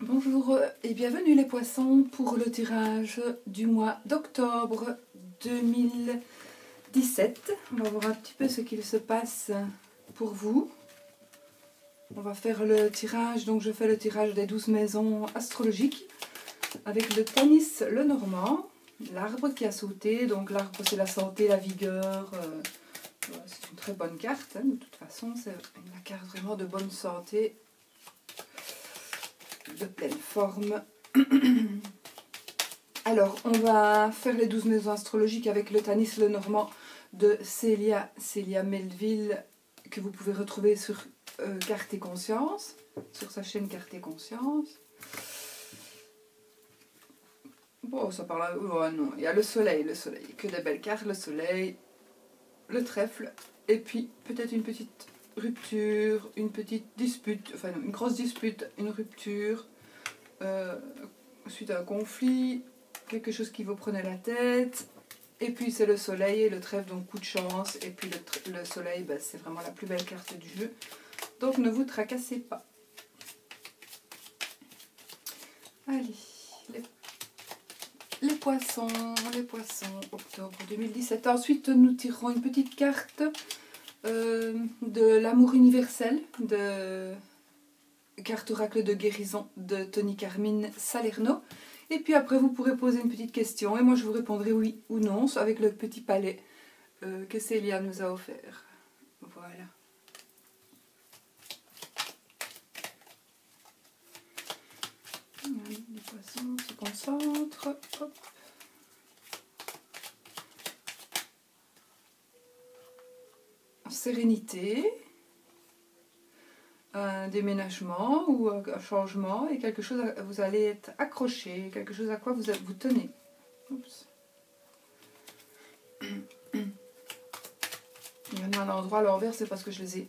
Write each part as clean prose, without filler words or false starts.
Bonjour et bienvenue les poissons pour le tirage du mois d'octobre 2017. On va voir un petit peu ce qu'il se passe pour vous. On va faire le tirage, donc je fais le tirage des 12 maisons astrologiques avec le Tanis Lenormand, l'arbre qui a sauté. Donc l'arbre c'est la santé, la vigueur, c'est une très bonne carte, hein, de toute façon c'est une carte vraiment de bonne santé, de pleine forme. Alors, on va faire les 12 maisons astrologiques avec le Tanis Lenormand de Célia Melville, que vous pouvez retrouver sur Carte et Conscience, sur sa chaîne Carte et Conscience. Bon, ça parle... Oh non, il y a le soleil, que des belles cartes, le soleil, le trèfle, et puis peut-être une petite rupture, une petite dispute, enfin non, une grosse dispute, une rupture, suite à un conflit, quelque chose qui vous prenait la tête, et puis c'est le soleil et le trèfle, donc coup de chance, et puis le soleil, ben, c'est vraiment la plus belle carte du jeu, donc ne vous tracassez pas. Allez, les poissons, octobre 2017. Ensuite, nous tirerons une petite carte de l'amour universel, de carte oracle de guérison de Tony Carmine Salerno. Et puis après, vous pourrez poser une petite question et moi je vous répondrai oui ou non avec le petit palais que Célia nous a offert. Voilà. Les poissons se concentrent. Hop. Sérénité, un déménagement ou un changement et quelque chose, vous allez être accroché, quelque chose à quoi vous tenez. Oups. Il y en a un endroit à l'envers, c'est parce que je les ai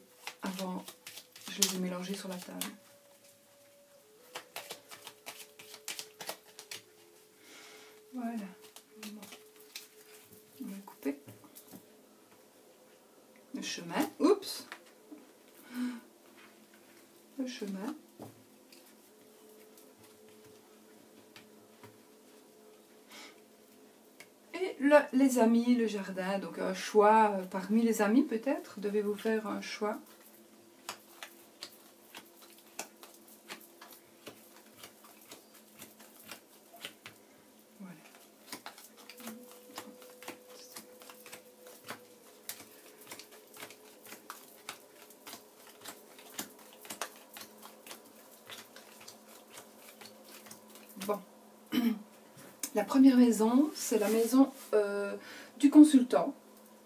mélangés sur la table. Voilà. Bon. On va couper. Le chemin. Oups. Le chemin. Et les amis, le jardin. Donc un choix parmi les amis peut-être. Devez-vous faire un choix. Voilà. Bon. La première maison, c'est la maison du consultant,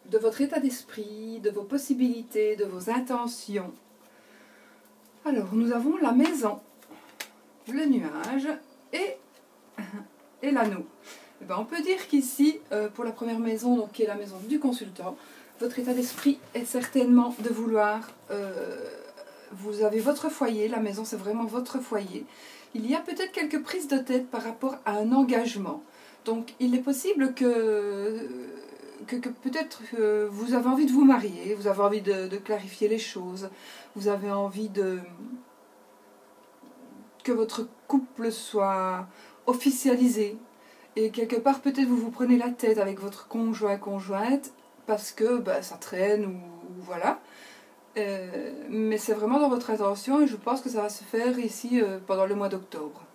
de votre état d'esprit, de vos possibilités, de vos intentions. Alors, nous avons la maison, le nuage et l'anneau. Et ben, on peut dire qu'ici, pour la première maison, donc, qui est la maison du consultant, votre état d'esprit est certainement de vouloir... vous avez votre foyer, la maison c'est vraiment votre foyer. Il y a peut-être quelques prises de tête par rapport à un engagement. Donc il est possible que peut-être vous avez envie de vous marier, vous avez envie de clarifier les choses, vous avez envie que votre couple soit officialisé. Et quelque part peut-être vous prenez la tête avec votre conjointe parce que bah, ça traîne ou voilà. Mais c'est vraiment dans votre intention et je pense que ça va se faire ici pendant le mois d'octobre.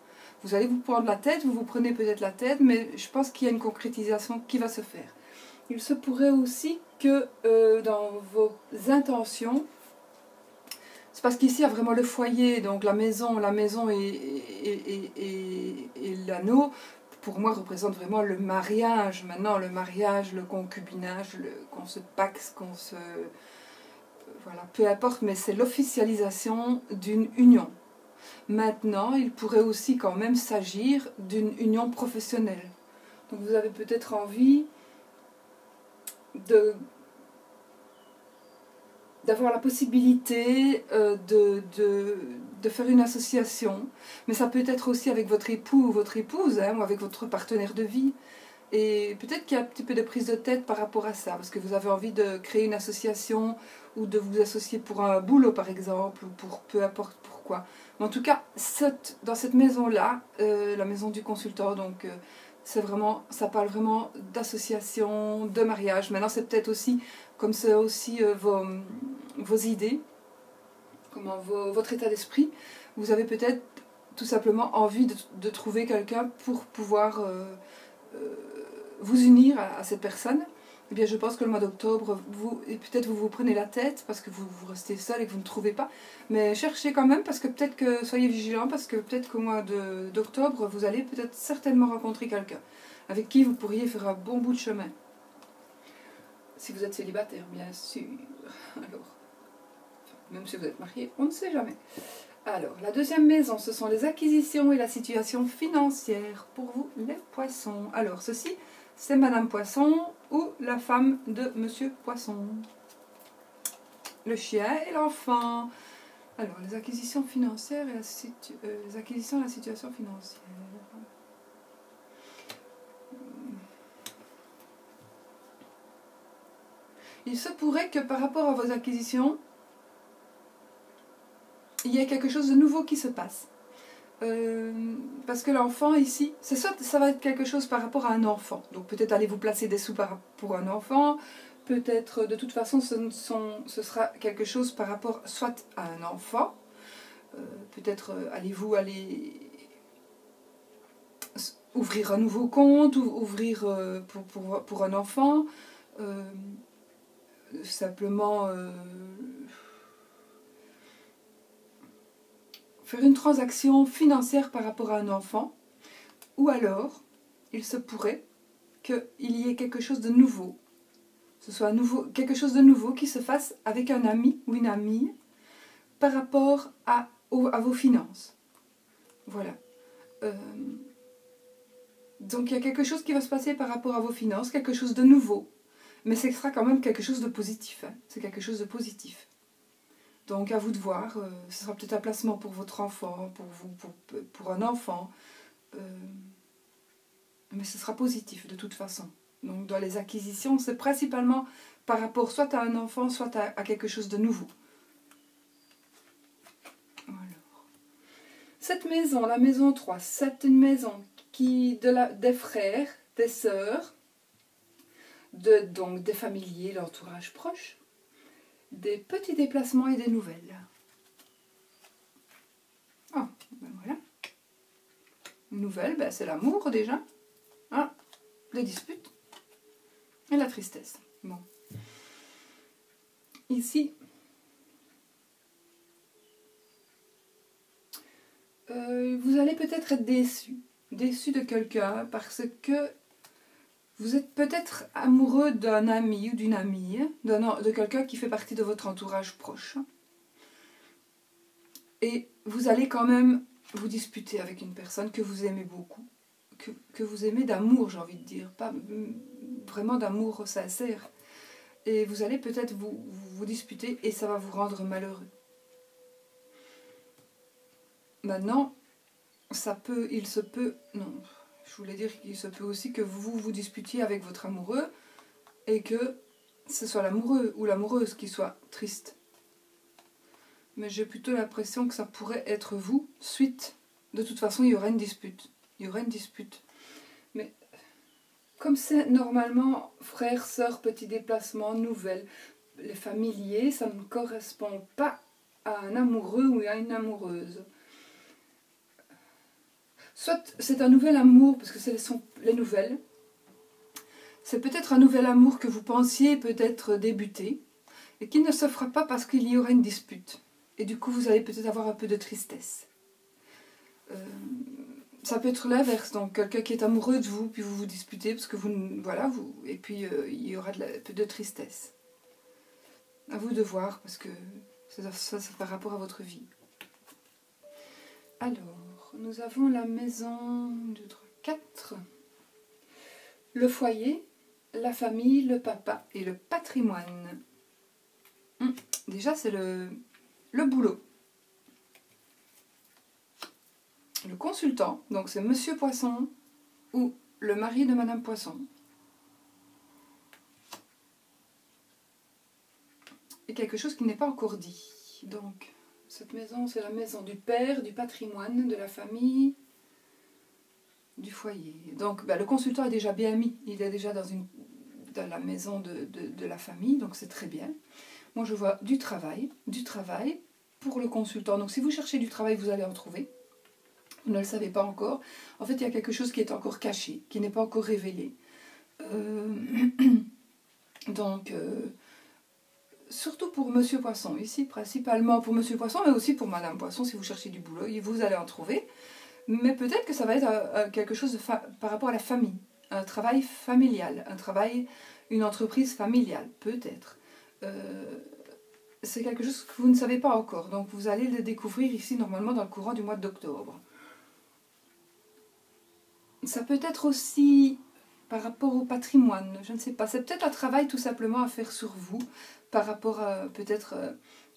Vous allez vous prendre la tête, vous vous prenez peut-être la tête, mais je pense qu'il y a une concrétisation qui va se faire. Il se pourrait aussi que dans vos intentions, c'est parce qu'ici il y a vraiment le foyer, donc la maison et l'anneau, pour moi représente vraiment le mariage. Maintenant le mariage, le concubinage, qu'on se paxe, qu'on se... Voilà, peu importe, mais c'est l'officialisation d'une union. Maintenant, il pourrait aussi quand même s'agir d'une union professionnelle. Donc vous avez peut-être envie d'avoir la possibilité de faire une association. Mais ça peut être aussi avec votre époux ou votre épouse, hein, ou avec votre partenaire de vie. Et peut-être qu'il y a un petit peu de prise de tête par rapport à ça, parce que vous avez envie de créer une association ou de vous associer pour un boulot par exemple, ou pour peu importe pourquoi. Mais en tout cas, dans cette maison-là, la maison du consultant, donc c'est vraiment, ça parle vraiment d'association, de mariage. Maintenant c'est peut-être aussi, comme c'est aussi vos idées, votre état d'esprit, vous avez peut-être tout simplement envie de trouver quelqu'un pour pouvoir vous unir à cette personne. Eh bien, je pense que le mois d'octobre, peut-être vous prenez la tête parce que vous restez seul et que vous ne trouvez pas. Mais cherchez quand même parce que peut-être que, soyez vigilants parce que peut-être qu'au mois d'octobre, vous allez peut-être certainement rencontrer quelqu'un avec qui vous pourriez faire un bon bout de chemin. Si vous êtes célibataire, bien sûr. Alors, même si vous êtes marié, on ne sait jamais. Alors, la deuxième maison, ce sont les acquisitions et la situation financière pour vous, les poissons. Alors, ceci, c'est Madame Poisson ou la femme de Monsieur Poisson. Le chien et l'enfant. Alors, les acquisitions financières et les acquisitions et la situation financière. Il se pourrait que par rapport à vos acquisitions, il y ait quelque chose de nouveau qui se passe. Parce que l'enfant ici, c'est soit ça va être quelque chose par rapport à un enfant. Donc peut-être allez vous placer des sous pour un enfant. Peut-être de toute façon ce sera quelque chose par rapport soit à un enfant. Peut-être allez-vous ouvrir un nouveau compte ou ouvrir pour un enfant. Simplement faire une transaction financière par rapport à un enfant, ou alors il se pourrait qu'il y ait quelque chose de nouveau, ce soit quelque chose de nouveau qui se fasse avec un ami ou une amie par rapport à vos finances. Voilà. Donc il y a quelque chose qui va se passer par rapport à vos finances, quelque chose de nouveau, mais ce sera quand même quelque chose de positif. Hein. C'est quelque chose de positif. Donc à vous de voir, ce sera peut-être un placement pour votre enfant, pour vous, pour un enfant. Mais ce sera positif de toute façon. Donc dans les acquisitions, c'est principalement par rapport soit à un enfant, soit à quelque chose de nouveau. Alors. Cette maison, la maison 3, c'est une maison des frères, des sœurs, donc des familiers, l'entourage proche, des petits déplacements et des nouvelles. Ah, ben voilà. Une nouvelle, ben c'est l'amour déjà. Ah, les disputes et la tristesse. Bon. Ici, vous allez peut-être être déçu de quelqu'un parce que vous êtes peut-être amoureux d'un ami ou d'une amie, de quelqu'un qui fait partie de votre entourage proche. Et vous allez quand même vous disputer avec une personne que vous aimez beaucoup, que vous aimez d'amour, j'ai envie de dire, pas vraiment d'amour sincère. Et vous allez peut-être vous disputer et ça va vous rendre malheureux. Maintenant, je voulais dire qu'il se peut aussi que vous disputiez avec votre amoureux et que ce soit l'amoureux ou l'amoureuse qui soit triste. Mais j'ai plutôt l'impression que ça pourrait être vous, suite. De toute façon, il y aura une dispute. Mais comme c'est normalement frères, sœurs, petits déplacements, nouvelles, les familiers, ça ne correspond pas à un amoureux ou à une amoureuse. Soit c'est un nouvel amour, parce que ce sont les nouvelles. C'est peut-être un nouvel amour que vous pensiez peut-être débuter, et qui ne se fera pas parce qu'il y aura une dispute. Et du coup, vous allez peut-être avoir un peu de tristesse. Ça peut être l'inverse, donc quelqu'un qui est amoureux de vous, puis vous vous disputez, parce que et puis il y aura peu de tristesse. À vous de voir, parce que ça c'est par rapport à votre vie. Alors, nous avons la maison 2, 3, 4. Le foyer, la famille, le papa et le patrimoine. Déjà, c'est le boulot. Le consultant, donc c'est Monsieur Poisson ou le mari de Madame Poisson. Et quelque chose qui n'est pas encore dit. Donc, cette maison, c'est la maison du père, du patrimoine, de la famille, du foyer. Donc, le consultant est déjà bien mis. Il est déjà dans la maison de la famille, donc c'est très bien. Moi, je vois du travail pour le consultant. Donc, si vous cherchez du travail, vous allez en trouver. Vous ne le savez pas encore. En fait, il y a quelque chose qui est encore caché, qui n'est pas encore révélé. Donc, surtout pour Monsieur Poisson, ici principalement pour Monsieur Poisson, mais aussi pour Madame Poisson, si vous cherchez du boulot, vous allez en trouver. Mais peut-être que ça va être quelque chose par rapport à la famille, un travail familial, une entreprise familiale, peut-être. C'est quelque chose que vous ne savez pas encore, donc vous allez le découvrir ici normalement dans le courant du mois d'octobre. Ça peut être aussi par rapport au patrimoine, je ne sais pas, c'est peut-être un travail tout simplement à faire sur vous, par rapport peut-être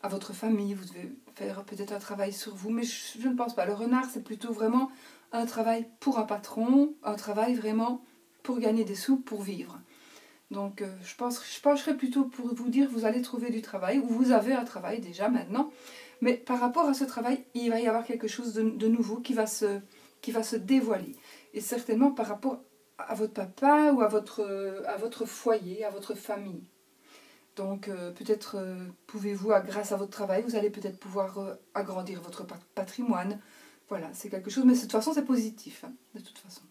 à votre famille, vous devez faire peut-être un travail sur vous, mais je ne pense pas. Le renard, c'est plutôt vraiment un travail pour un patron, un travail vraiment pour gagner des sous, pour vivre. Donc je pencherais plutôt pour vous dire vous allez trouver du travail, ou vous avez un travail déjà maintenant, mais par rapport à ce travail, il va y avoir quelque chose de nouveau qui va se dévoiler. Et certainement par rapport à votre papa ou à votre foyer, à votre famille. Donc peut-être pouvez-vous, grâce à votre travail, vous allez peut-être pouvoir agrandir votre patrimoine. Voilà, c'est quelque chose, mais de toute façon c'est positif, hein, de toute façon.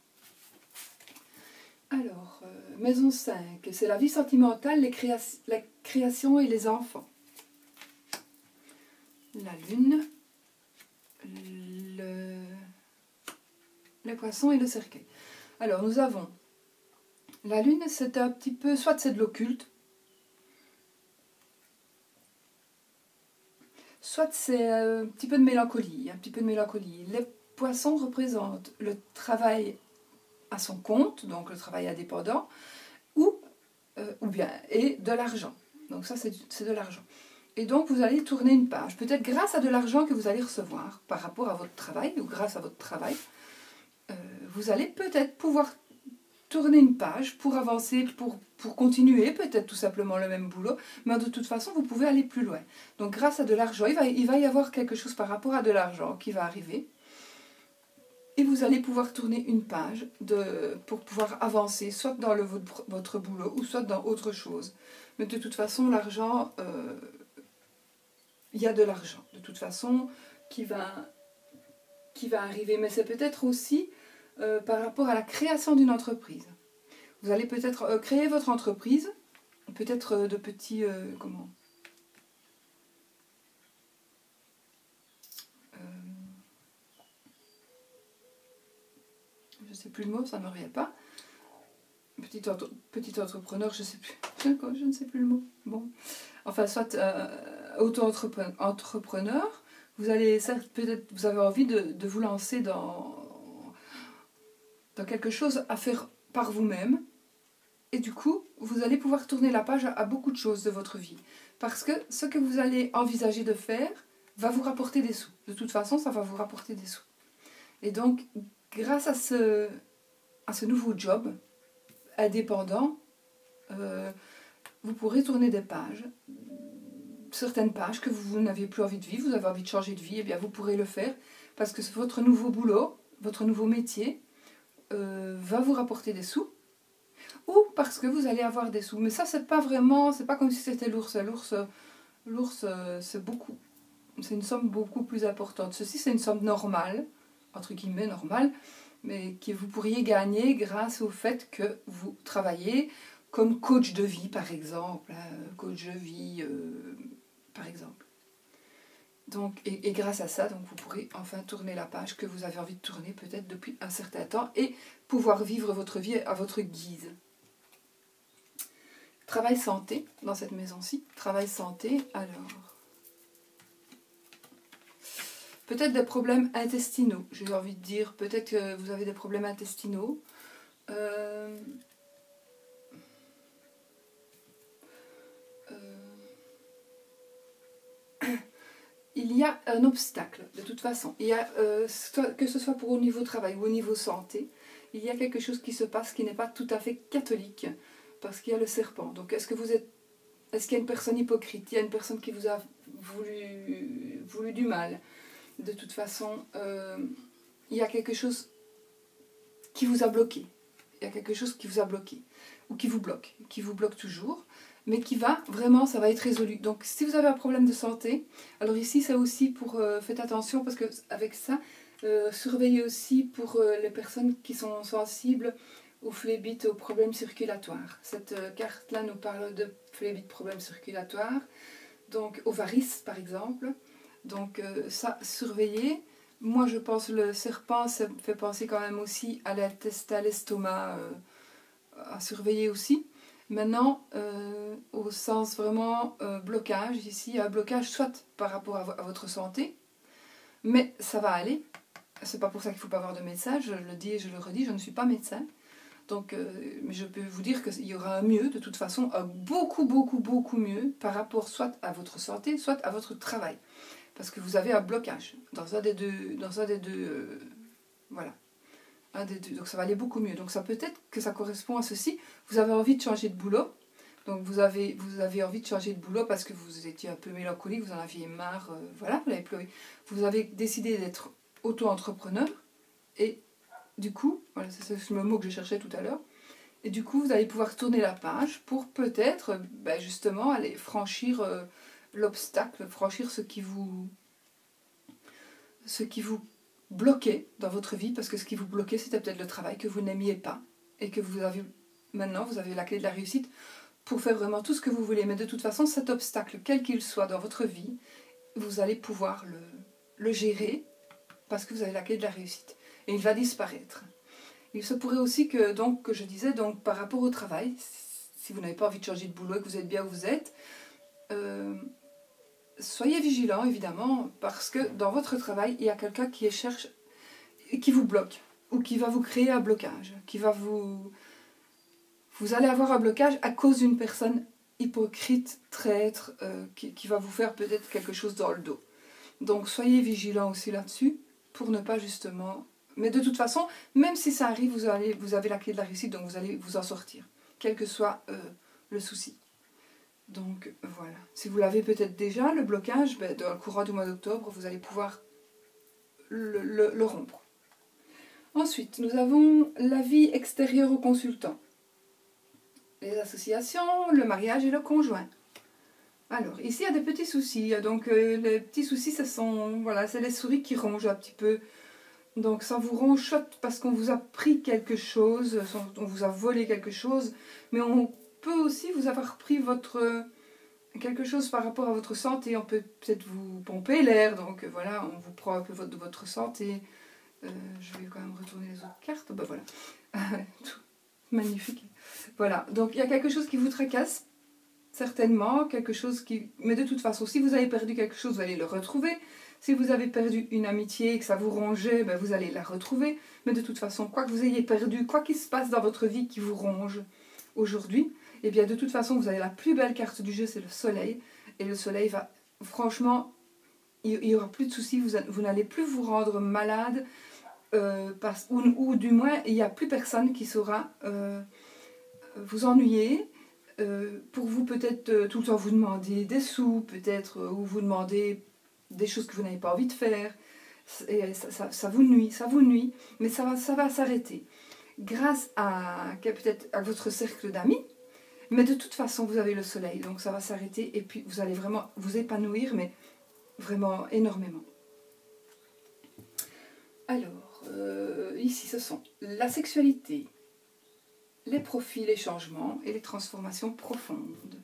Alors, maison 5, c'est la vie sentimentale, la création et les enfants. La lune, le poisson et le cercueil. Alors, nous avons la lune, c'est un petit peu, soit c'est de l'occulte, soit c'est un petit peu de mélancolie, Les poissons représentent le travail à son compte, donc le travail indépendant, ou bien, et de l'argent. Donc ça, c'est de l'argent. Et donc, vous allez tourner une page, peut-être grâce à de l'argent que vous allez recevoir par rapport à votre travail, ou grâce à votre travail, vous allez peut-être pouvoir tourner une page pour avancer, pour continuer, peut-être tout simplement le même boulot, mais de toute façon, vous pouvez aller plus loin. Donc, grâce à de l'argent, il va y avoir quelque chose par rapport à de l'argent qui va arriver, et vous allez pouvoir tourner une page pour pouvoir avancer, soit dans votre boulot, ou soit dans autre chose. Mais de toute façon, l'argent, il y a de l'argent, de toute façon, qui va arriver. Mais c'est peut-être aussi par rapport à la création d'une entreprise. Vous allez peut-être créer votre entreprise, peut-être de petits... je ne sais plus le mot, ça ne me revient pas. Petit entrepreneur, je ne sais plus le mot. Bon. Enfin, soit auto-entrepreneur, vous avez envie de vous lancer dans quelque chose à faire par vous-même. Et du coup, vous allez pouvoir tourner la page à beaucoup de choses de votre vie. Parce que ce que vous allez envisager de faire va vous rapporter des sous. De toute façon, ça va vous rapporter des sous. Et donc, grâce à ce nouveau job indépendant, vous pourrez tourner des pages, certaines pages que vous n'aviez plus envie de vivre, vous avez envie de changer de vie, et bien vous pourrez le faire parce que votre nouveau boulot, votre nouveau métier va vous rapporter des sous, ou parce que vous allez avoir des sous. Mais ça, c'est pas comme si c'était l'ours. L'ours, c'est une somme beaucoup plus importante. Ceci, c'est une somme normale, entre guillemets normale, mais que vous pourriez gagner grâce au fait que vous travaillez comme coach de vie, par exemple. Coach de vie, par exemple. Donc, et grâce à ça, donc, vous pourrez enfin tourner la page que vous avez envie de tourner peut-être depuis un certain temps et pouvoir vivre votre vie à votre guise. Travail santé, dans cette maison-ci. Travail santé, alors... Peut-être des problèmes intestinaux, j'ai envie de dire. Peut-être que vous avez des problèmes intestinaux. Il y a un obstacle, de toute façon. Il y a, que ce soit au niveau travail ou au niveau santé, il y a quelque chose qui se passe qui n'est pas tout à fait catholique, parce qu'il y a le serpent. Donc, est-ce que vous êtes Est-ce qu'il y a une personne hypocrite? Il y a une personne qui vous a voulu du mal? De toute façon, il y a quelque chose qui vous a bloqué. Il y a quelque chose qui vous a bloqué. Ou qui vous bloque toujours. Mais qui va, vraiment, ça va être résolu. Donc, si vous avez un problème de santé, alors ici, c'est aussi pour, faites attention, parce qu'avec ça, surveillez aussi pour les personnes qui sont sensibles aux phlébites, aux problèmes circulatoires. Cette carte-là nous parle de phlébites, problèmes circulatoires, donc aux varices, par exemple. Donc, ça, surveillez. Moi, je pense le serpent, ça me fait penser quand même aussi à l'intestin, à l'estomac, à surveiller aussi. Maintenant, au sens vraiment blocage, ici, un blocage soit par rapport à votre santé, mais ça va aller. C'est pas pour ça qu'il ne faut pas avoir de médecin, je le dis et je le redis, je ne suis pas médecin. Donc, mais je peux vous dire qu'il y aura un mieux, de toute façon, un beaucoup, beaucoup, beaucoup mieux par rapport soit à votre santé, soit à votre travail. Parce que vous avez un blocage dans un des deux, voilà. Un des deux. Donc ça va aller beaucoup mieux. Donc ça peut-être que ça correspond à ceci. Vous avez envie de changer de boulot. Donc vous avez envie de changer de boulot parce que vous étiez un peu mélancolique, vous en aviez marre, voilà, vous l'avez pleuré. Vous avez décidé d'être auto-entrepreneur et du coup, voilà, c'est le mot que je cherchais tout à l'heure, et du coup vous allez pouvoir tourner la page pour peut-être justement aller franchir l'obstacle, franchir ce qui vous bloquait dans votre vie, parce que ce qui vous bloquait c'était peut-être le travail que vous n'aimiez pas et que maintenant vous avez la clé de la réussite pour faire vraiment tout ce que vous voulez. Mais de toute façon, cet obstacle, quel qu'il soit dans votre vie, vous allez pouvoir le gérer parce que vous avez la clé de la réussite. Et il va disparaître. Il se pourrait aussi que je disais, par rapport au travail, si vous n'avez pas envie de changer de boulot et que vous êtes bien où vous êtes, soyez vigilants évidemment, parce que dans votre travail, il y a quelqu'un qui vous bloque, ou qui va vous créer un blocage, vous allez avoir un blocage à cause d'une personne hypocrite, traître, qui va vous faire peut-être quelque chose dans le dos. Donc soyez vigilants aussi là-dessus, pour ne pas justement... Mais de toute façon, même si ça arrive, vous avez la clé de la réussite, donc vous allez vous en sortir, quel que soit le souci. Donc voilà. Si vous l'avez peut-être déjà, le blocage, dans le courant du mois d'octobre, vous allez pouvoir le rompre. Ensuite, nous avons la vie extérieure au consultant. Les associations, le mariage et le conjoint. Alors, ici, il y a des petits soucis. Donc, les petits soucis, c'est les souris qui rongent un petit peu. Donc, ça vous ronge parce qu'on vous a pris quelque chose, on vous a volé quelque chose, mais on peut aussi vous avoir pris quelque chose par rapport à votre santé. On peut peut-être vous pomper l'air, donc voilà, on vous prend un peu de votre santé. Je vais quand même retourner les autres cartes. Voilà. Magnifique. Voilà, donc il y a quelque chose qui vous tracasse, certainement, quelque chose qui... Mais de toute façon, si vous avez perdu quelque chose, vous allez le retrouver. Si vous avez perdu une amitié et que ça vous rongeait, vous allez la retrouver. Mais de toute façon, quoi que vous ayez perdu, quoi qu'il se passe dans votre vie qui vous ronge aujourd'hui, eh bien de toute façon, vous avez la plus belle carte du jeu, c'est le soleil. Et le soleil va... Franchement, il n'y aura plus de soucis, vous n'allez plus vous rendre malade, ou du moins, il n'y a plus personne qui saura vous ennuyer. Pour vous, peut-être tout le temps vous demander des sous, peut-être, ou vous demander des choses que vous n'avez pas envie de faire. Et ça vous nuit, mais ça va s'arrêter. Grâce peut-être à votre cercle d'amis, mais de toute façon, vous avez le soleil, donc ça va s'arrêter et puis vous allez vraiment vous épanouir, mais vraiment énormément. Alors, ici, ce sont la sexualité, les profils, les changements et les transformations profondes.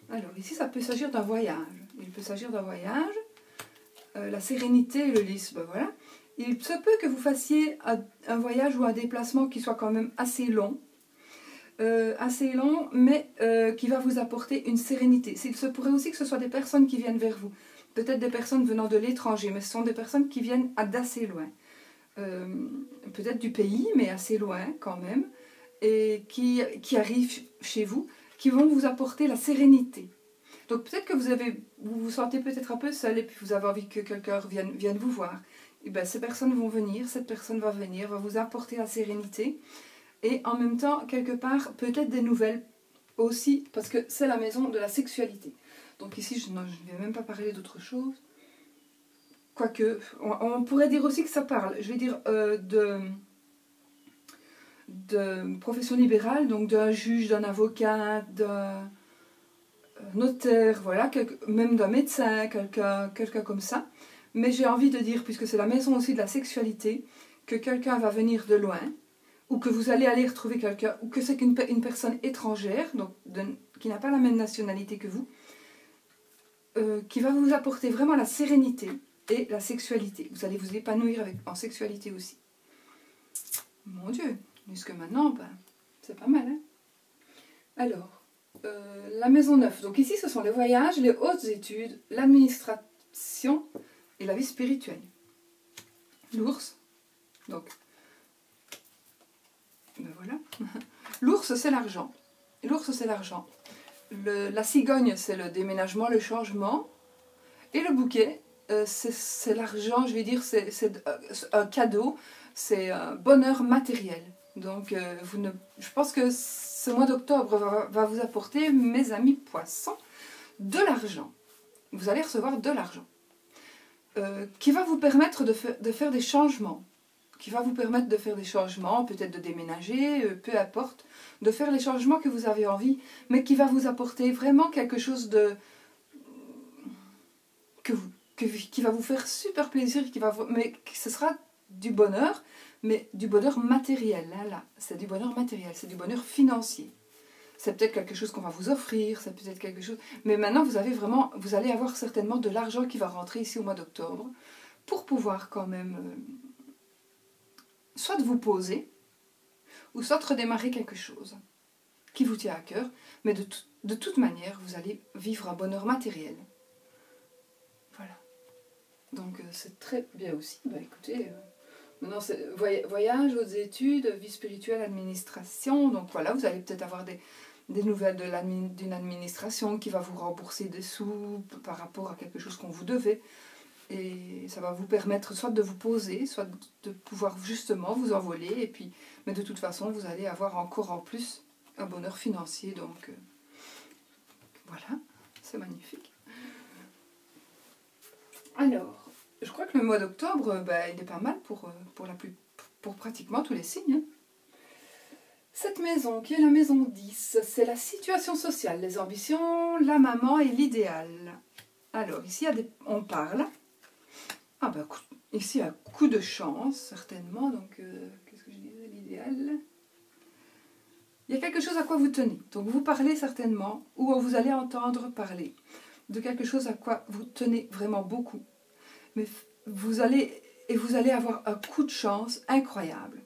Alors ici, ça peut s'agir d'un voyage. Il peut s'agir d'un voyage, la sérénité et le lys, voilà. Il se peut que vous fassiez un voyage ou un déplacement qui soit quand même assez long, mais qui va vous apporter une sérénité. Il se pourrait aussi que ce soit des personnes qui viennent vers vous. Peut-être des personnes venant de l'étranger, mais ce sont des personnes qui viennent d'assez loin. Peut-être du pays, mais assez loin quand même, et qui arrivent chez vous, qui vont vous apporter la sérénité. Donc peut-être que vous vous sentez peut-être un peu seul, et puis vous avez envie que quelqu'un vienne vous voir. Et ces personnes vont venir, cette personne va venir, va vous apporter la sérénité, et en même temps, quelque part, peut-être des nouvelles aussi, parce que c'est la maison de la sexualité. Donc ici, je ne vais même pas parler d'autre chose. Quoique, on pourrait dire aussi que ça parle, je vais dire, de profession libérale, donc d'un juge, d'un avocat, d'un notaire, voilà, même d'un médecin, quelqu'un comme ça. Mais j'ai envie de dire, puisque c'est la maison aussi de la sexualité, que quelqu'un va venir de loin, ou que vous allez aller retrouver quelqu'un, ou que c'est une personne étrangère, donc qui n'a pas la même nationalité que vous, qui va vous apporter vraiment la sérénité et la sexualité. Vous allez vous épanouir en sexualité aussi. Mon Dieu, jusque maintenant, ben, c'est pas mal. Hein? Alors, la maison 9. Donc ici, ce sont les voyages, les hautes études, l'administration et la vie spirituelle. L'ours, donc, ben voilà. L'ours, c'est l'argent. L'ours, c'est l'argent. La cigogne, c'est le déménagement, le changement. Et le bouquet, c'est l'argent, je vais dire, c'est un cadeau, c'est un bonheur matériel. Donc, je pense que ce mois d'octobre va vous apporter, mes amis poissons, de l'argent. Vous allez recevoir de l'argent. Qui va vous permettre de faire des changements. Qui va vous permettre de faire des changements, peut-être de déménager, peu importe, de faire les changements que vous avez envie, mais qui va vous apporter vraiment quelque chose de qui va vous faire super plaisir, mais ce sera du bonheur, mais du bonheur matériel. Hein, là, c'est du bonheur matériel, c'est du bonheur financier. C'est peut-être quelque chose qu'on va vous offrir, c'est peut-être quelque chose. Mais maintenant, vous allez avoir certainement de l'argent qui va rentrer ici au mois d'octobre pour pouvoir quand même soit vous poser, ou soit redémarrer quelque chose qui vous tient à cœur, mais de toute manière, vous allez vivre un bonheur matériel. Voilà. Donc c'est très bien aussi. Bah écoutez, maintenant c'est voyage, hautes études, vie spirituelle, administration. Donc voilà, vous allez peut-être avoir des nouvelles d'une administration qui va vous rembourser des sous par rapport à quelque chose qu'on vous devait. Et ça va vous permettre soit de vous poser, soit de pouvoir justement vous envoler. Mais de toute façon, vous allez avoir encore en plus un bonheur financier. Donc voilà, c'est magnifique. Alors, je crois que le mois d'octobre, il est pas mal pour pratiquement tous les signes. Hein. Cette maison, qui est la maison 10, c'est la situation sociale, les ambitions, la maman et l'idéal. Alors, ici, on parle. Ah ben, ici, un coup de chance, certainement. Donc, qu'est-ce que je disais, l'idéal? Il y a quelque chose à quoi vous tenez. Donc, vous parlez certainement, ou vous allez entendre parler de quelque chose à quoi vous tenez vraiment beaucoup. Mais vous allez avoir un coup de chance incroyable.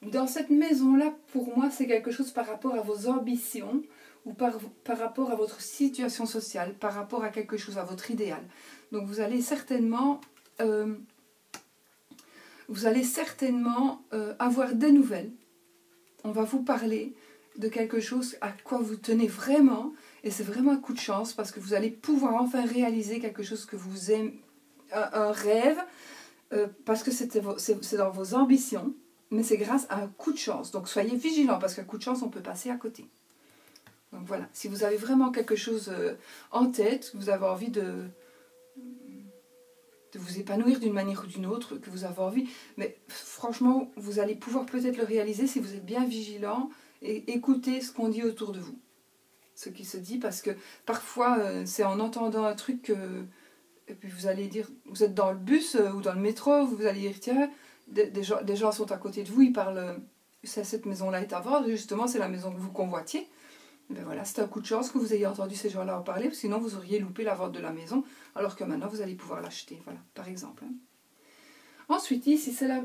Dans cette maison-là, pour moi, c'est quelque chose par rapport à vos ambitions ou par rapport à votre situation sociale, par rapport à quelque chose, à votre idéal. Donc vous allez certainement avoir des nouvelles. On va vous parler de quelque chose à quoi vous tenez vraiment, et c'est vraiment un coup de chance parce que vous allez pouvoir enfin réaliser quelque chose que vous aimez, un rêve, parce que c'est dans vos ambitions, mais c'est grâce à un coup de chance. Donc soyez vigilants parce qu'un coup de chance, on peut passer à côté. Donc voilà, si vous avez vraiment quelque chose en tête, vous avez envie de vous épanouir d'une manière ou d'une autre, que vous avez envie, mais franchement, vous allez pouvoir peut-être le réaliser si vous êtes bien vigilant et écoutez ce qu'on dit autour de vous. Ce qui se dit, parce que parfois, c'est en entendant un truc et puis vous allez dire, vous êtes dans le bus ou dans le métro, vous allez dire, tiens, des gens sont à côté de vous, ils parlent, cette maison-là est à vendre, justement, c'est la maison que vous convoitiez. Ben voilà, c'est un coup de chance que vous ayez entendu ces gens-là en parler, sinon vous auriez loupé la vente de la maison, alors que maintenant vous allez pouvoir l'acheter, voilà, par exemple. Ensuite, ici, c'est la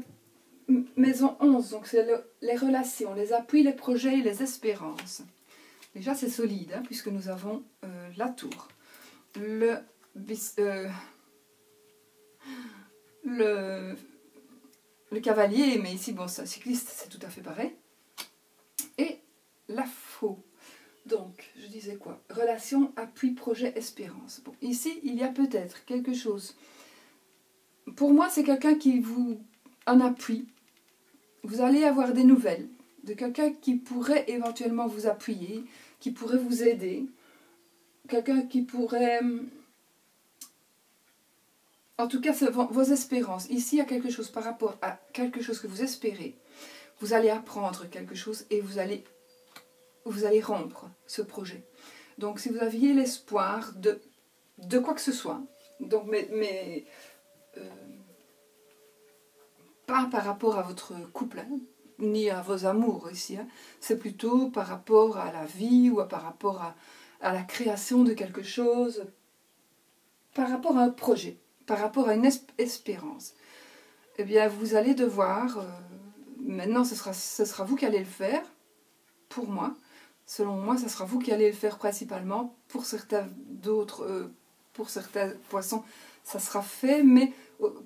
maison 11, donc c'est les relations, les appuis, les projets et les espérances. Déjà, c'est solide, hein, puisque nous avons la tour, le cavalier, mais ici, bon, c'est un cycliste, c'est tout à fait pareil, et la faux. Donc, je disais quoi? Relation, appui, projet, espérance. Bon, ici, il y a peut-être quelque chose. Pour moi, c'est quelqu'un qui vous... un appui. Vous allez avoir des nouvelles. de quelqu'un qui pourrait éventuellement vous appuyer, qui pourrait vous aider, quelqu'un qui pourrait... En tout cas, c'est vos espérances. Ici, il y a quelque chose par rapport à quelque chose que vous espérez. Vous allez apprendre quelque chose et vous allez rompre ce projet. Donc, si vous aviez l'espoir de quoi que ce soit, donc, pas par rapport à votre couple, hein, ni à vos amours ici, hein, c'est plutôt par rapport à la vie ou par rapport à la création de quelque chose, par rapport à un projet, par rapport à une espérance. Eh bien, vous allez devoir, maintenant ce sera vous qui allez le faire, pour moi. Selon moi, ce sera vous qui allez le faire principalement. Pour certains d'autres, pour certains poissons, ça sera fait mais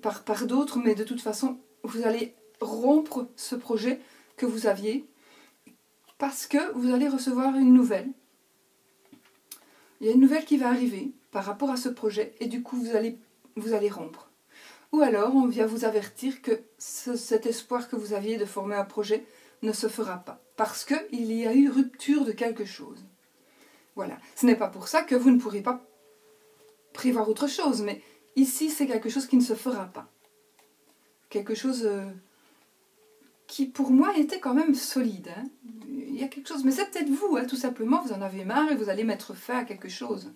par d'autres, mais de toute façon, vous allez rompre ce projet que vous aviez parce que vous allez recevoir une nouvelle. Il y a une nouvelle qui va arriver par rapport à ce projet et du coup, vous allez rompre. Ou alors, on vient vous avertir que cet espoir que vous aviez de former un projet ne se fera pas. Parce qu'il y a eu rupture de quelque chose. Voilà. Ce n'est pas pour ça que vous ne pourrez pas prévoir autre chose. Mais ici, c'est quelque chose qui ne se fera pas. Quelque chose qui, pour moi, était quand même solide. Hein. Il y a quelque chose. Mais c'est peut-être vous, hein, tout simplement. Vous en avez marre et vous allez mettre fin à quelque chose.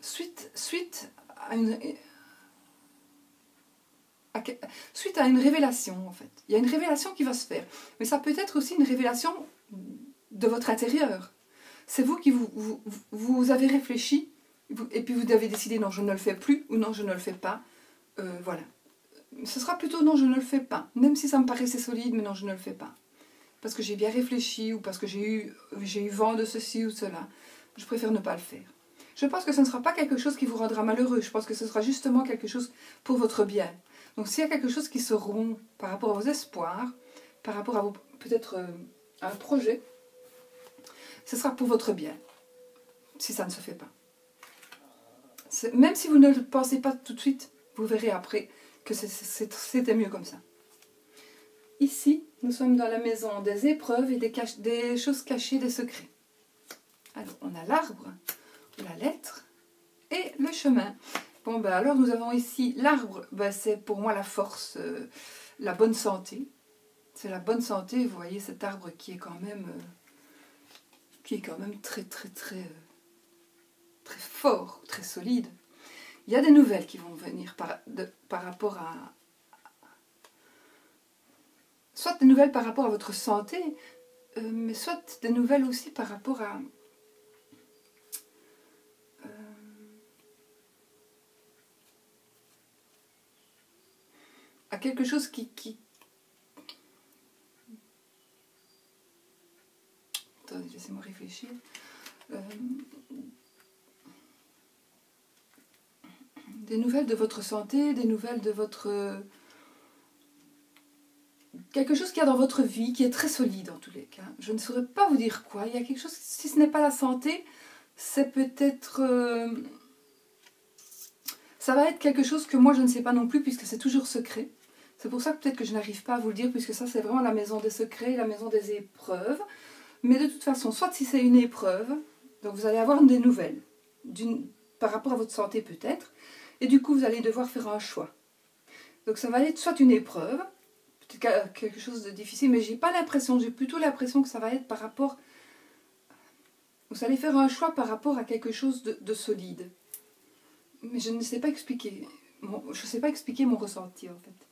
Suite à une révélation, en fait. Il y a une révélation qui va se faire. Mais ça peut être aussi une révélation de votre intérieur. C'est vous qui vous avez réfléchi et puis vous avez décidé non, je ne le fais plus ou non, je ne le fais pas. Voilà. Ce sera plutôt non, je ne le fais pas. Même si ça me paraissait solide, mais non, je ne le fais pas. Parce que j'ai bien réfléchi ou parce que j'ai eu vent de ceci ou cela. Je préfère ne pas le faire. Je pense que ce ne sera pas quelque chose qui vous rendra malheureux. Je pense que ce sera justement quelque chose pour votre bien. Donc s'il y a quelque chose qui se rompt par rapport à vos espoirs, par rapport à peut-être à un projet, ce sera pour votre bien, si ça ne se fait pas. Même si vous ne le pensez pas tout de suite, vous verrez après que c'était mieux comme ça. Ici, nous sommes dans la maison des épreuves et des choses cachées, des secrets. Alors, on a l'arbre, la lettre et le chemin. Bon, ben alors nous avons ici l'arbre, ben, c'est pour moi la force, la bonne santé. C'est la bonne santé, vous voyez cet arbre qui est quand même très fort, très solide. Il y a des nouvelles qui vont venir par rapport à... Soit des nouvelles par rapport à votre santé, mais soit des nouvelles aussi par rapport à quelque chose qui... Attendez, laissez-moi réfléchir. Des nouvelles de votre santé, des nouvelles de votre... quelque chose qu'il y a dans votre vie qui est très solide en tous les cas. Je ne saurais pas vous dire quoi. Il y a quelque chose, si ce n'est pas la santé, c'est peut-être... ça va être quelque chose que moi je ne sais pas non plus puisque c'est toujours secret. C'est pour ça que peut-être que je n'arrive pas à vous le dire puisque ça c'est vraiment la maison des secrets, la maison des épreuves. Mais de toute façon, soit si c'est une épreuve, donc vous allez avoir des nouvelles par rapport à votre santé peut-être, et du coup vous allez devoir faire un choix. Donc ça va être soit une épreuve, peut-être quelque chose de difficile, mais j'ai pas l'impression, j'ai plutôt l'impression que ça va être par rapport... Vous allez faire un choix par rapport à quelque chose de solide. Mais je ne sais pas expliquer. Je ne sais pas expliquer mon ressenti en fait.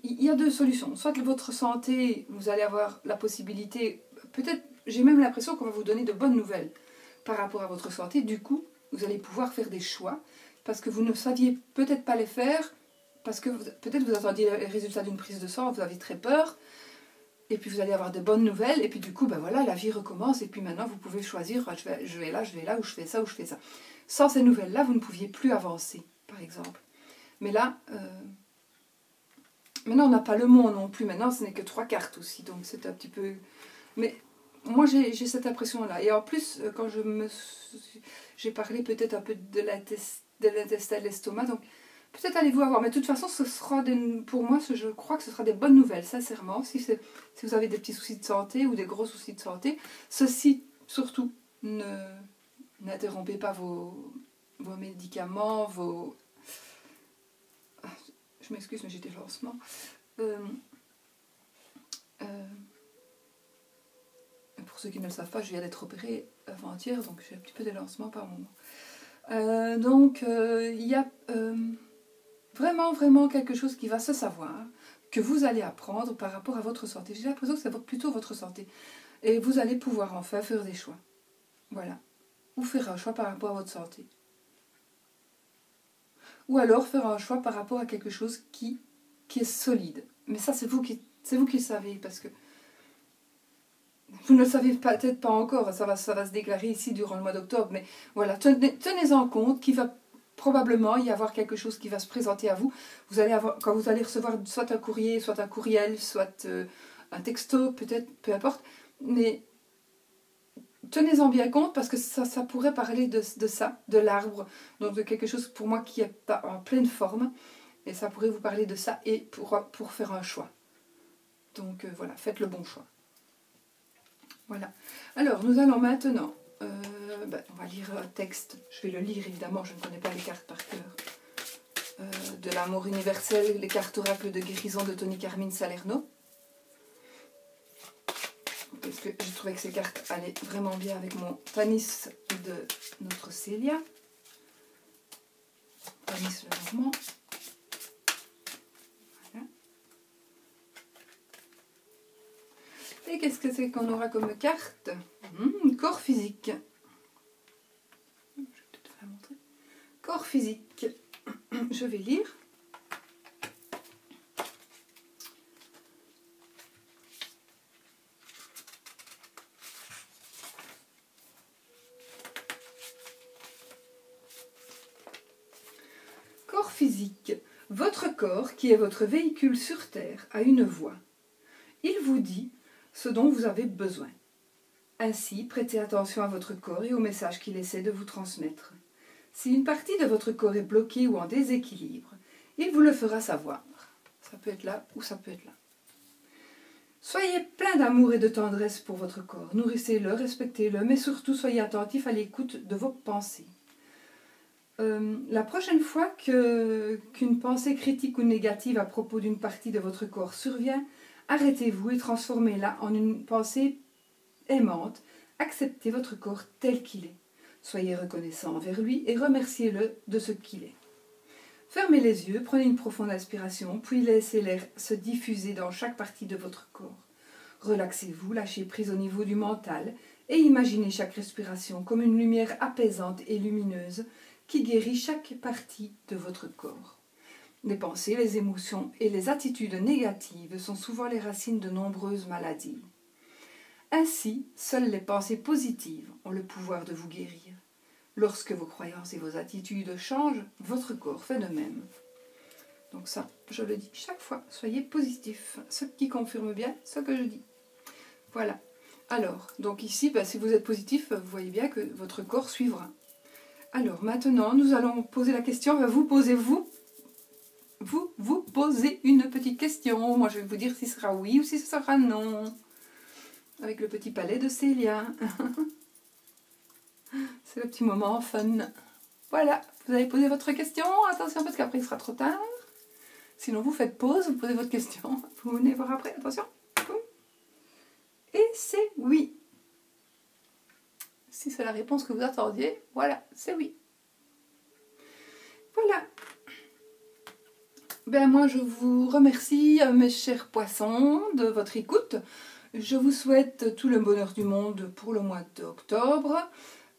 Il y a deux solutions. Soit votre santé, vous allez avoir la possibilité, peut-être, j'ai même l'impression qu'on va vous donner de bonnes nouvelles par rapport à votre santé. Du coup, vous allez pouvoir faire des choix parce que vous ne saviez peut-être pas les faire, parce que peut-être vous attendiez les résultats d'une prise de sang, vous avez très peur, et puis vous allez avoir de bonnes nouvelles, et puis du coup, ben voilà, la vie recommence, et puis maintenant vous pouvez choisir, je vais là, ou je fais ça, ou je fais ça. Sans ces nouvelles-là, vous ne pouviez plus avancer, par exemple. Mais là... Maintenant, on n'a pas le monde non plus. Maintenant, ce n'est que 3 cartes aussi. Donc, c'est un petit peu... Mais moi, j'ai cette impression-là. Et en plus, quand j'ai parlé peut-être un peu de de l'intestin, de l'estomac. Donc peut-être allez-vous avoir, mais de toute façon, ce sera pour moi, je crois que ce sera des bonnes nouvelles, sincèrement. Si vous avez des petits soucis de santé ou des gros soucis de santé, ceci surtout, n'interrompez pas vos médicaments, je m'excuse, mais j'ai des lancements. Pour ceux qui ne le savent pas, je viens d'être opérée avant-hier, donc j'ai un petit peu de lancement par moment. Il y a vraiment quelque chose qui va se savoir, que vous allez apprendre par rapport à votre santé. J'ai l'impression que c'est plutôt votre santé. Et vous allez pouvoir enfin faire des choix. Voilà. Ou faire un choix par rapport à votre santé. Ou alors faire un choix par rapport à quelque chose qui est solide. Mais ça, c'est vous qui le savez, parce que vous ne le savez peut-être pas encore, ça va se déclarer ici durant le mois d'octobre, mais voilà, tenez-en compte qu'il va probablement y avoir quelque chose qui va se présenter à vous. Quand vous allez recevoir soit un courrier, soit un courriel, soit un texto, peut-être, peu importe, mais tenez-en bien compte parce que ça pourrait parler de ça, de l'arbre, donc de quelque chose pour moi qui est pas en pleine forme, et ça pourrait vous parler de ça et pour faire un choix. Donc voilà, faites le bon choix. Voilà. Alors, nous allons maintenant, on va lire un texte. Je vais le lire, évidemment, je ne connais pas les cartes par cœur. De l'amour universel, les cartes oracles de guérison de Tony Carmine Salerno. Parce que je trouvais que ces cartes allaient vraiment bien avec mon Tanis de notre Célia. Tanis le Normand. Voilà. Et qu'est-ce que c'est qu'on aura comme carte? Corps physique. Je vais peut-être la montrer. Corps physique. Je vais lire. Corps physique. Votre corps, qui est votre véhicule sur Terre, a une voix. Il vous dit ce dont vous avez besoin. Ainsi, prêtez attention à votre corps et au message qu'il essaie de vous transmettre. Si une partie de votre corps est bloquée ou en déséquilibre, il vous le fera savoir. Ça peut être là ou ça peut être là. Soyez plein d'amour et de tendresse pour votre corps. Nourrissez-le, respectez-le, mais surtout soyez attentif à l'écoute de vos pensées. La prochaine fois qu'une pensée critique ou négative à propos d'une partie de votre corps survient, arrêtez-vous et transformez-la en une pensée aimante. Acceptez votre corps tel qu'il est. Soyez reconnaissant envers lui et remerciez-le de ce qu'il est. Fermez les yeux, prenez une profonde inspiration, puis laissez l'air se diffuser dans chaque partie de votre corps. Relaxez-vous, lâchez prise au niveau du mental et imaginez chaque respiration comme une lumière apaisante et lumineuse qui guérit chaque partie de votre corps. Les pensées, les émotions et les attitudes négatives sont souvent les racines de nombreuses maladies. Ainsi, seules les pensées positives ont le pouvoir de vous guérir. Lorsque vos croyances et vos attitudes changent, votre corps fait de même. Donc ça, je le dis chaque fois, soyez positifs, ce qui confirme bien ce que je dis. Voilà. Alors, donc ici, si vous êtes positif, vous voyez bien que votre corps suivra. Alors maintenant, nous allons poser la question, vous posez une petite question. Moi, je vais vous dire si ce sera oui ou si ce sera non. Avec le petit palais de Célia. C'est le petit moment fun. Voilà, vous avez posé votre question. Attention, parce qu'après, il sera trop tard. Sinon, vous faites pause, vous posez votre question. Vous venez voir après, attention. Et c'est oui. Si c'est la réponse que vous attendiez, voilà, c'est oui. Voilà. Ben moi, je vous remercie, mes chers poissons, de votre écoute. Je vous souhaite tout le bonheur du monde pour le mois d'octobre.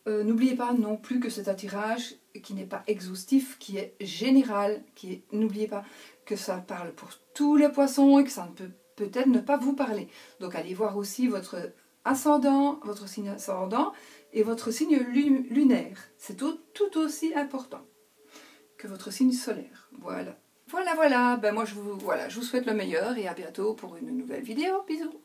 N'oubliez pas non plus que c'est un tirage qui n'est pas exhaustif, qui est général, n'oubliez pas que ça parle pour tous les poissons et que ça ne peut peut-être ne pas vous parler. Donc allez voir aussi votre ascendant, votre signe ascendant et votre signe lunaire. C'est tout aussi important que votre signe solaire. Voilà. Voilà. Ben moi je vous souhaite le meilleur et à bientôt pour une nouvelle vidéo. Bisous.